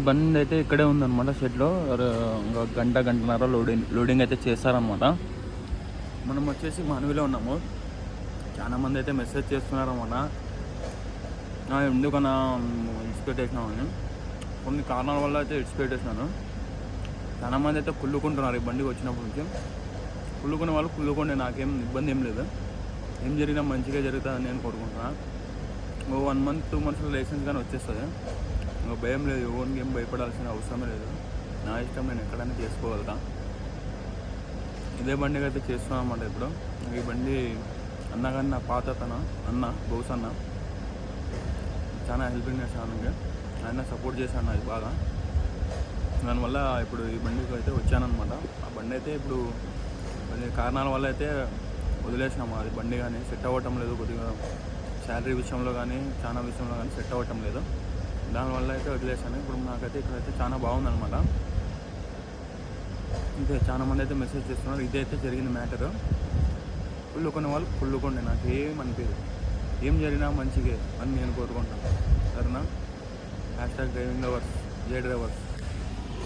బండి అయితే ఇక్కడే ఉందన్నమాట షెడ్లో. ఇంకా గంటన్నర లోడింగ్ అయితే చేస్తారనమాట. మనం వచ్చేసి మానవిలో ఉన్నాము. చాలామంది అయితే మెసేజ్ చేస్తున్నారన్నమాట, ఎందుకన్నా ఇడిచిపెట్టేసినామని. కొన్ని కారణాల వల్ల అయితే ఇడిచిపెట్టేసినాను. చాలామంది అయితే కుళ్ళుకుంటున్నారు ఈ బండికి వచ్చినప్పటి నుంచి. కుళ్ళుకునే వాళ్ళు కుళ్ళుకోండి, నాకేం ఇబ్బంది ఏం లేదు. ఏం జరిగినా మంచిగా జరుగుతుందని నేను కోరుకుంటున్నాను. 1 month 2 monthsలో లైసెన్స్ కానీ వచ్చేస్తుంది. ఇంకా భయం లేదు, ఓన్కి ఏం భయపడాల్సిన అవసరమే లేదు. నా ఇష్టం, నేను ఎక్కడైనా చేసుకోగలుగుతా. ఇదే బండికి అయితే చేస్తున్నాను అన్నమాట. ఇప్పుడు ఈ బండి అన్నగాని నా పాత అన్న బౌస్ అన్న చాలా హెల్పింగ్ చేశాను. ఆయన సపోర్ట్ చేశాను నాకు బాగా. దానివల్ల ఇప్పుడు ఈ బండికి అయితే వచ్చానమాట. ఆ బండి అయితే ఇప్పుడు కొన్ని కారణాల వల్ల అయితే వదిలేసినాము. అది బండి కానీ సెట్ అవ్వటం లేదు, కొద్దిగా శాలరీ విషయంలో కానీ చాలా విషయంలో కానీ సెట్ అవ్వటం లేదు. దానివల్ల అయితే వదిలేసాను. ఇప్పుడు నాకైతే ఇక్కడైతే చాలా బాగుందన్నమాట. ఇంకా చాలామంది అయితే మెసేజ్ చేస్తున్నారు. ఇదైతే జరిగిన మ్యాటర్. కుళ్ళుకునే వాళ్ళు కుళ్ళుకోండి, నాకు ఏం అనిపించదు. ఏం జరిగినా మంచిగా అని నేను కోరుకుంటాను. సరేనా? #డ్రైవింగ్ లవర్స్, జై డ్రైవర్స్.